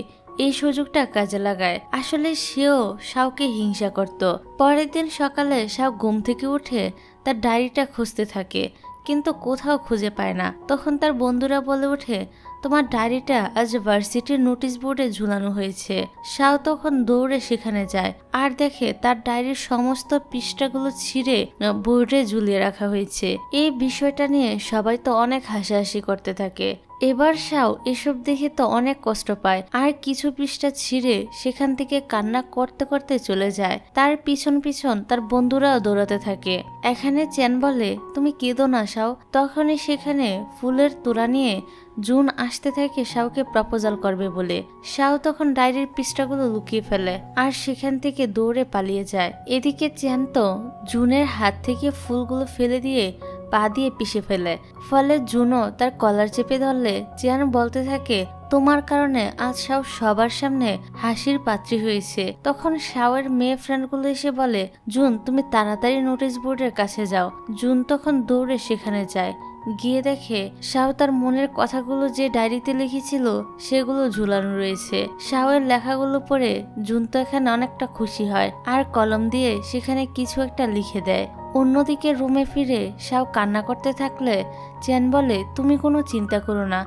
এই সুযোগটা কাজে লাগায়। আসলে সেও শাওকে হিংসা করত। পরের দিন সকালে শাও ঘুম থেকে উঠে তার ডায়েরিটা খুঁজতে থাকে, কিন্তু কোথাও খুঁজে পায় না। তখন তার বন্ধুরা বলে ওঠে, তোমার ডায়েরিটা আজ ভার্সিটির নোটিশ বোর্ডে ঝুলানো হয়েছে। শাও তখন দৌড়ে সেখানে যায় আর দেখে তার ডায়েরির সমস্ত পৃষ্ঠাগুলো ছিঁড়ে বোর্ডে ঝুলিয়ে রাখা হয়েছে। এই বিষয়টা নিয়ে সবাই তো অনেক হাসাহাসি করতে থাকে। এবার শাও এসব দেখে তো অনেক কষ্ট পায় আর কিছু পৃষ্ঠা ছিঁড়ে সেখান থেকে কান্না করতে করতে চলে যায়। তার পিছন পিছন তার বন্ধুরাও দৌড়াতে থাকে। এখানে চেন বলে, তুমি কেঁদো না শাও। তখনই সেখানে ফুলের তোড়া নিয়ে জুন আসতে থাকে শাওকে প্রপোজাল করবে বলে। শাও তখন ডায়েরির পৃষ্ঠাগুলো লুকিয়ে ফেলে আর সেখান থেকে দৌড়ে পালিয়ে যায়। এদিকে চেন তো জুনের হাত থেকে ফুলগুলো ফেলে দিয়ে পা দিয়ে পিষে ফেলে। ফলে জুনও তার কলার চেপে ধরলে চেন বলতে থাকে, তোমার কারণে আজ শাও সবার সামনে হাসির পাত্রী হয়েছে। তখন শাওয়ের মেয়ে ফ্রেন্ডগুলো এসে বলে, জুন তুমি তাড়াতাড়ি নোটিশ বোর্ডের কাছে যাও। জুন তখন দৌড়ে সেখানে যায়। গিয়ে দেখে শাও তার মনের কথাগুলো যে ডায়েরিতে লিখেছিল সেগুলো ঝুলানো রয়েছে। শাওয়ের লেখাগুলো পড়ে জুন তো এখানে অনেকটা খুশি হয় আর কলম দিয়ে সেখানে কিছু একটা লিখে দেয়। অন্যদিকে রুমে ফিরে শাও কান্না করতে থাকলে চেন বলে, তুমি কোনো চিন্তা করো না,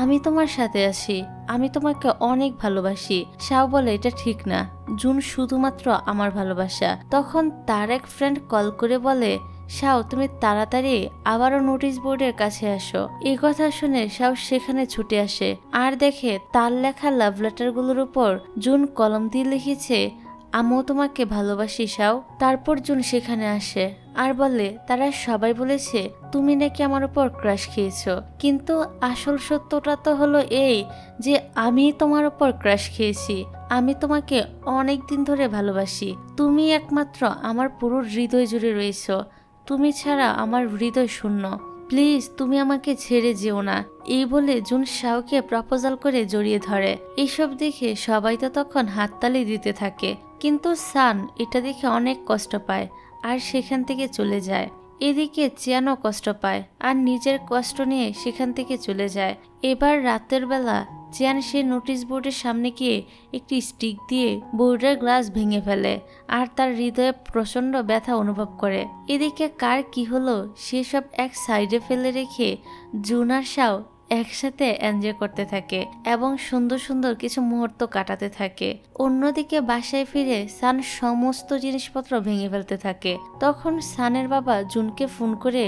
আমি তোমার সাথে আছি, আমি তোমাকে অনেক ভালোবাসি। শাও বলে, এটা ঠিক না, জুন শুধুমাত্র আমার ভালোবাসা। তখন তার এক ফ্রেন্ড কল করে বলে, শাও তুমি তাড়াতাড়ি আবারও নোটিশ বোর্ডের কাছে আসো। এই কথা শুনে শাও সেখানে ছুটে আসে আর দেখে তার লেখা লাভ লেটারগুলোর উপর জুন কলম দিয়ে লিখেছে, আমিও তোমাকে ভালোবাসি শাও। তারপর জুন সেখানে আসে আর বলে, তারা সবাই বলেছে তুমি নাকি আমার উপর ক্রাশ খেয়েছো, কিন্তু আসল সত্যটা তো হলো এই যে আমি তোমার উপর ক্রাশ খেয়েছি। আমি তোমাকে অনেক দিন ধরে ভালোবাসি, তুমি একমাত্র আমার পুরো হৃদয় জুড়ে রয়েছো, তুমি ছাড়া আমার হৃদয় শূন্য, প্লিজ তুমি আমাকে ছেড়ে যেও না। এই বলে জুন শাওকে প্রপোজাল করে জড়িয়ে ধরে। এইসব দেখে সবাই তো তখন হাততালি দিতে থাকে, কিন্তু সান এটা দেখে অনেক কষ্ট পায় আর সেখান থেকে চলে যায়। এদিকে চিয়ানও কষ্ট পায় আর নিজের কষ্ট নিয়ে সেখান থেকে চলে যায়। এবার রাতের বেলা চিয়ান সে নোটিশ বোর্ডের সামনে গিয়ে একটি স্টিক দিয়ে বোর্ডের গ্লাস ভেঙে ফেলে আর তার হৃদয়ে প্রচন্ড ব্যথা অনুভব করে। এদিকে কার কি হলো সেসব এক সাইডে ফেলে রেখে জুন আর শাও একসাথে এনজয় করতে থাকে এবং সুন্দর সুন্দর কিছু মুহূর্ত কাটাতে থাকে। অন্যদিকে বাসায় ফিরে সান সমস্ত জিনিসপত্র ভেঙে ফেলতে থাকে। তখন সানের বাবা জুনকে ফোন করে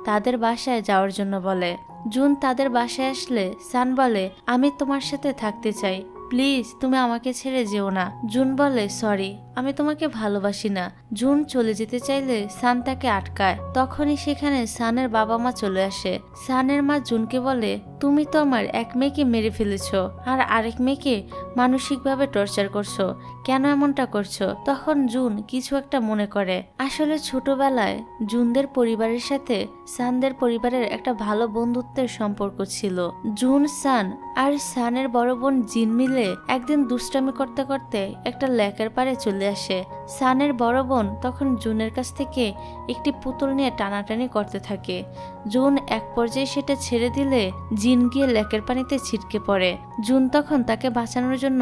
তাদের বাসায় যাওয়ার জন্য বলে। জুন তাদের বাসায় আসলে সান বলে, আমি তোমার সাথে থাকতে চাই, প্লিজ তুমি আমাকে ছেড়ে যেও না। জুন বলে, সরি, আমি তোমাকে ভালোবাসি না। জুন চলে যেতে চাইলে সান তাকে আটকায়। তখনই সেখানে সানের বাবা মা চলে আসে। সানের মা জুনকে বলে, তুমি তো আমার এক মেয়েকে মেরে ফেলেছো আর আরেক মেয়েকে মানসিকভাবে টর্চার করছো, কেন এমনটা করছো? তখন জুন কিছু একটা মনে করে। আসলে ছোটবেলায় জুনদের পরিবারের সাথে সানদের পরিবারের একটা ভালো বন্ধুত্বের সম্পর্ক ছিল। জুন, সান আর সানের বড় বোন জিন মিলে একদিন দুষ্টামি করতে করতে একটা লেকের পাড়ে চলে আসে। সানের বড় বোন তখন জুনের কাছ থেকে একটি পুতুল নিয়ে টানাটানি করতে থাকে। জুন এক পর্যায়ে সেটা ছেড়ে দিলে জিন গিয়ে লেকের পানিতে ছিটকে পড়ে। জুন তখন তাকে বাঁচানোর জন্য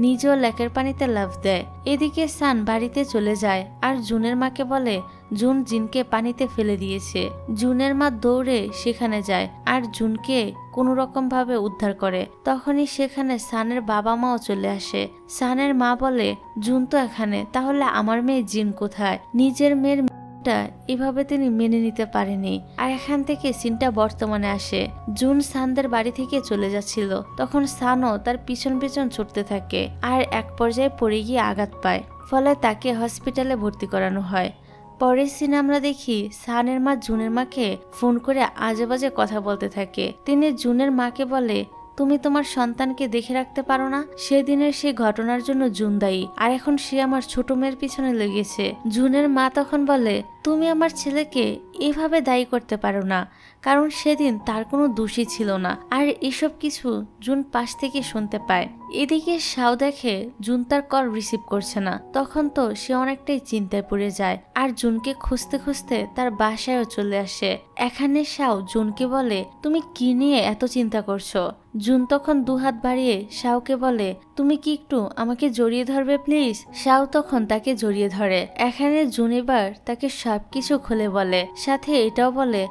নিজেও লেকের পানিতে লাফ দেয়। এদিকে সান বাড়িতে চলে যায় আর জুনের মাকে বলে জুন জিনকে পানিতে ফেলে দিয়েছে। জুনের মা দৌড়ে সেখানে যায় আর জুনকে কোনো রকম ভাবে উদ্ধার করে। তখনই সেখানে সানের বাবা মাও চলে আসে। সানের মা বলে, জুন তো এখানে, তাহলে আমার মেয়ে জিন কোথায়? নিজের মেয়ের এভাবে তিনি মেনে নিতে পারেনি। আর এখান থেকে সিনটা বর্তমানে আসে। জুন সানদের বাড়ি থেকে চলে যাচ্ছিল, তখন সানও তার পিছন পিছন ছুটতে থাকে আর এক পর্যায়ে পড়ে গিয়ে আঘাত পায়, ফলে তাকে হসপিটালে ভর্তি করানো হয়। পরের সিনে আমরা দেখি সানের মা জুনের মাকে ফোন করে আজে বাজে কথা বলতে থাকে। তিনি জুনের মাকে বলে, তুমি তোমার সন্তানকে দেখে রাখতে পারো না? সেদিনের সেই ঘটনার জন্য জুন দায়ী, আর এখন সে আমার ছোট মেয়ের পিছনে লেগেছে। জুনের মা তখন বলে, তুমি আমার ছেলেকে এভাবে দায়ী করতে পারো না, কারণ সেদিন তার কোনো দোষই ছিল না। আর এসব কিছু জুন পাশ থেকে শুনতে পায়। এদিকে শাও দেখে জুন তার কল রিসিভ করছে না, তখন তো সে অনেকটাই চিন্তায় পড়ে যায় আর জুনকে খুঁজতে খুঁজতে তার বাসায়ও চলে আসে। এখানে শাও জুনকে বলে, তুমি কি নিয়ে এত চিন্তা করছো? জুন তখন দুহাত বাড়িয়ে শাওকে বলে, তুমি কি একটু আমাকে জড়িয়ে ধরবে প্লিজ? শাও তখন তাকে জড়িয়ে ধরে। এখানে জুন এবার তাকে সবকিছু খুলে বলে, সাথে এটাও বলে,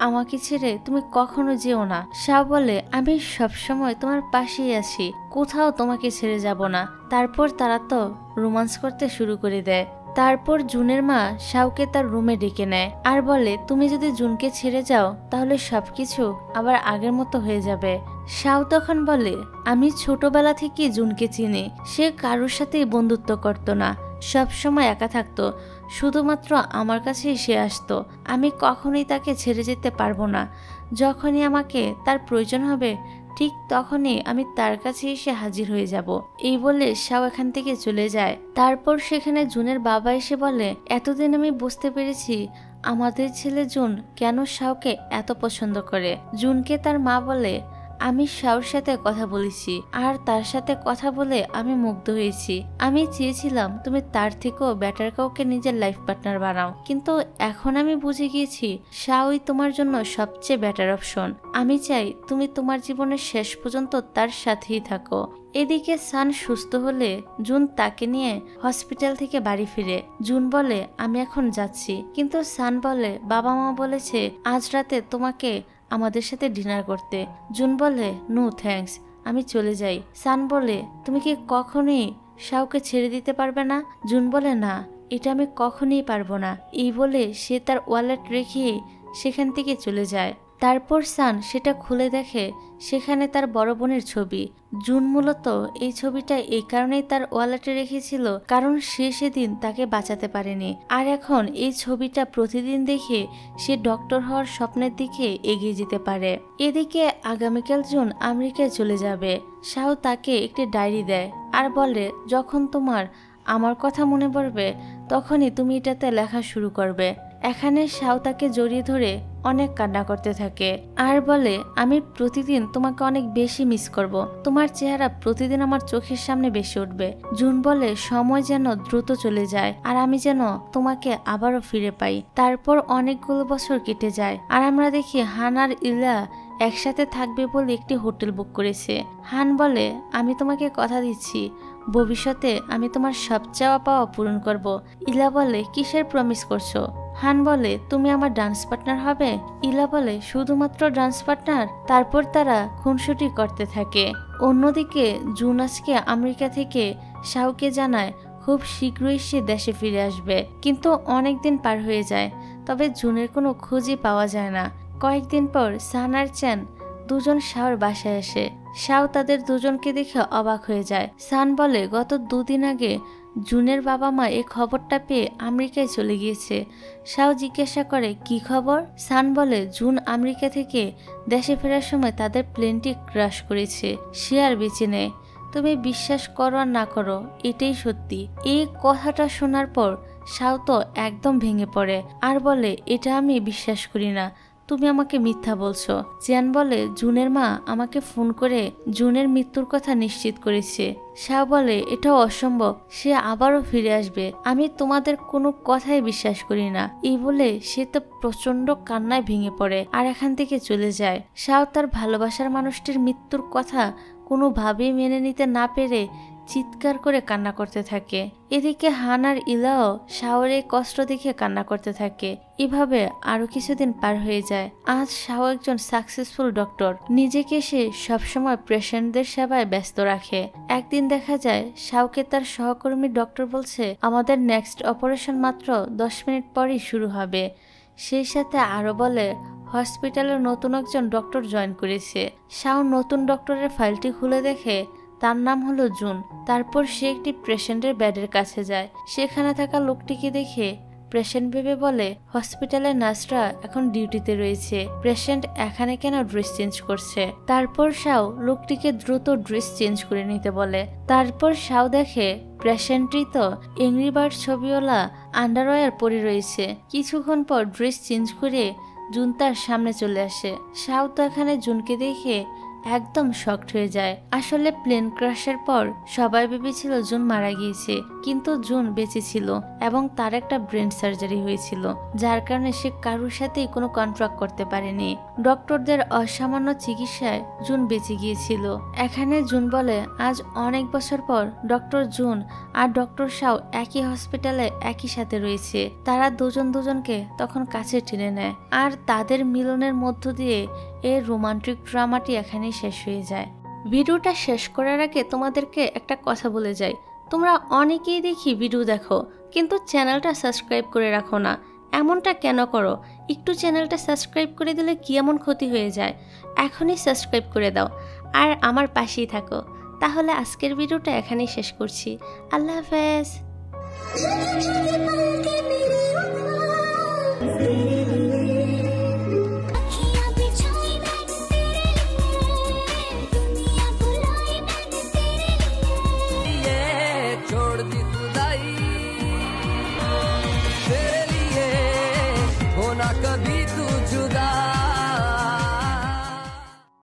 আমাকে ছেড়ে তুমি কখনো যেও না। শাও বলে, আমি সবসময় তোমার পাশেই আছি, কোথাও তোমাকে ছেড়ে যাব না। তারপর তারা তো রোমান্স করতে শুরু করে দেয়। তারপর জুনের মা শাওকে তার রুমে ডেকে নেয় আর বলে, তুমি যদি জুনকে ছেড়ে যাও তাহলে সবকিছু আবার আগের মতো হয়ে যাবে। শাও তখন বলে, আমি ছোটবেলা থেকে জুনকে চিনি, সে কারোর সাথেই বন্ধুত্ব করতো না, সব সময় একা থাকতো, শুধুমাত্র আমার কাছেই সে আসতো। আমি কখনোই তাকে ছেড়ে যেতে পারবো না। যখনই আমাকে তার প্রয়োজন হবে ঠিক তখনই আমি তার কাছে এসে হাজির হয়ে যাব। এই বলে শাও এখান থেকে চলে যায়। তারপর সেখানে জুনের বাবা এসে বলে, এতদিন আমি বুঝতে পেরেছি আমাদের ছেলে জুন কেন শাওকে এত পছন্দ করে। জুনকে তার মা বলে, আমি শাওর সাথে কথা বলেছি আর তার সাথে কথা বলে আমি মুগ্ধ হয়েছি। আমি চেয়েছিলাম তুমি তার থেকেও বেটার কাউকে নিজের লাইফ পার্টনার বানাও, কিন্তু এখন আমি বুঝে গিয়েছি শাওই তোমার জন্য সবচেয়ে বেটার অপশন। আমি চাই তুমি তোমার জীবনের শেষ পর্যন্ত তার সাথেই থাকো। এদিকে সান সুস্থ হলে জুন তাকে নিয়ে হসপিটাল থেকে বাড়ি ফিরে। জুন বলে আমি এখন যাচ্ছি, কিন্তু সান বলে বাবা মা বলেছে আজ রাতে তোমাকে আমাদের সাথে ডিনার করতে। জুন বলে নো থ্যাঙ্কস, আমি চলে যাই। সান বলে তুমি কি কখনোই শাওকে ছেড়ে দিতে পারবে না? জুন বলে না, এটা আমি কখনোই পারবো না। এই বলে সে তার ওয়ালেট রেখে সেখান থেকে চলে যায়। তারপর সান সেটা খুলে দেখে সেখানে তার বড় বোনের ছবি। জুন মূলত এই ছবিটা এই কারণেই তার ওয়ালেটে রেখেছিল কারণ সে সেদিন তাকে বাঁচাতে পারেনি, আর এখন এই ছবিটা প্রতিদিন দেখে সে ডক্টর হওয়ার স্বপ্নের দিকে এগিয়ে যেতে পারে। এদিকে আগামীকাল জুন আমেরিকায় চলে যাবে। শাও তাকে একটি ডায়েরি দেয় আর বলে যখন তোমার আমার কথা মনে পড়বে তখনই তুমি এটাতে লেখা শুরু করবে। এখানে শাও তাকে জড়িয়ে ধরে অনেক কান্না করতে থাকে আর বলে আমি প্রতিদিন তোমাকে অনেক বেশি মিস করব, তোমার চেহারা প্রতিদিন আমার চোখের সামনে বেশি উঠবে। জুন বলে সময় যেন দ্রুত চলে যায় আর আমি যেন তোমাকে আবারও ফিরে পাই। তারপর অনেকগুলো বছর কেটে যায় আর আমরা দেখি হান আর ইলা একসাথে থাকবে বলে একটি হোটেল বুক করেছে। হান বলে আমি তোমাকে কথা দিচ্ছি ভবিষ্যতে আমি তোমার সব চাওয়া পাওয়া পূরণ করব। ইলা বলে কিসের প্রমিস করছো? হান বলে তুমি আমার ডান্স পার্টনার হবে। ইলা বলে শুধুমাত্র ডান্স পার্টনার। তারপর তারা খুনসুটি করতে থাকে। অন্যদিকে জুন আজকে আমেরিকা থেকে শাওকে জানায় খুব শীঘ্রই সে দেশে ফিরে আসবে, কিন্তু অনেকদিন পার হয়ে যায়, তবে জুনের কোনো খোঁজই পাওয়া যায় না। কয়েকদিন পর সান আর চ্যান দুজন শাওর বাসায় আসে। শাও তাদের দুজনকে দেখে অবাক হয়ে যায়। সান বলে গত 2 দিন আগে জুনের বাবা মা এই খবরটা পেয়ে আমেরিকায় চলে গিয়েছে। শাও জিজ্ঞাসা করে কি খবর? সান বলে জুন আমেরিকা থেকে দেশে ফেরার সময় তাদের প্লেনটি ক্র্যাশ করেছে, সে আর বেঁচে নেই। তুমি বিশ্বাস করো আর না করো এটাই সত্যি। এই কথাটা শোনার পর শাও তো একদম ভেঙে পড়ে আর বলে এটা আমি বিশ্বাস করি না, তুমি আমাকে মিথ্যা বলছো। চ্যান বলে জুনের মা আমাকে ফোন করে জুনের মৃত্যুর কথা নিশ্চিত করেছে। শাও বলে এটাও অসম্ভব, সে আবারও ফিরে আসবে, আমি তোমাদের কোনো কথাই বিশ্বাস করি না। এই বলে সে তো প্রচন্ড কান্নায় ভেঙে পড়ে আর এখান থেকে চলে যায়। শাও তার ভালোবাসার মানুষটির মৃত্যুর কথা কোনোভাবেই মেনে নিতে না পেরে চিৎকার করে কান্না করতে থাকে। এদিকে হান আর ইলাও শাওর এই কষ্ট দেখে কান্না করতে থাকে। এভাবে আরো কিছুদিন পার হয়ে যায়। আজ শাও একজন সাকসেসফুল ডক্টর, নিজেকে সে সবসময় পেশেন্টদের সেবায় ব্যস্ত রাখে। একদিন দেখা যায় শাওকে তার সহকর্মী ডক্টর বলছে আমাদের নেক্সট অপারেশন মাত্র 10 মিনিট পরই শুরু হবে। সেই সাথে আরো বলে হসপিটালে নতুন একজন ডক্টর জয়েন করেছে। শাও নতুন ডক্টরের ফাইলটি খুলে দেখে তার নাম হলো জুন। তারপর সে একটি পেশেন্টের বেডের কাছে যায়। সেখানে থাকা লোকটিকে দেখে পেশেন্ট ভেবে বলে হসপিটালের নার্সরা এখন ডিউটিতে রয়েছে, পেশেন্ট এখানে কেন ড্রেস চেঞ্জ করছে? তারপর শাও লোকটিকে দ্রুত ড্রেস চেঞ্জ করে নিতে বলে। তারপর শাও দেখে পেশেন্টটি তো এংরি বার্ড ছবিওয়ালা আন্ডারওয়্যার পরে রয়েছে। কিছুক্ষণ পর ড্রেস চেঞ্জ করে জুন তার সামনে চলে আসে। শাও তো এখানে জুনকে দেখে একদম শকড হয়ে যায়। আসলে প্লেন ক্র্যাশের পর সবাই ভেবেছিল জুন মারা গিয়েছে, কিন্তু জুন বেঁচে ছিল এবং তার একটা ব্রেন সার্জারি হয়েছিল, যার কারণে সে কারোর সাথেই কোনো কন্ট্রাক্ট করতে পারেনি। ডক্টরদের অসামান্য চিকিৎসায় জুন বেঁচে গিয়েছিল। এখানে জুন বলে আজ অনেক বছর পর ডক্টর জুন আর ডক্টর শাও একই হসপিটালে একই সাথে রয়েছে। তারা দুজন দুজনকে তখন কাছে টেনে নেয় আর তাদের মিলনের মধ্য দিয়ে এই রোমান্টিক ড্রামাটি এখানেই শেষ হয়ে যায়। ভিডিওটা শেষ করার আগে তোমাদেরকে একটা কথা বলে যাই, তোমরা অনেকেই দেখি ভিডিও দেখো কিন্তু চ্যানেলটা সাবস্ক্রাইব করে রাখো না। এমনটা কেন করো? একটু চ্যানেলটা সাবস্ক্রাইব করে দিলে কি এমন ক্ষতি হয়ে যায়? এখনই সাবস্ক্রাইব করে দাও আর আমার পাশেই থাকো। তাহলে আজকের ভিডিওটা এখানেই শেষ করছি। আল্লাহ হাফেজ।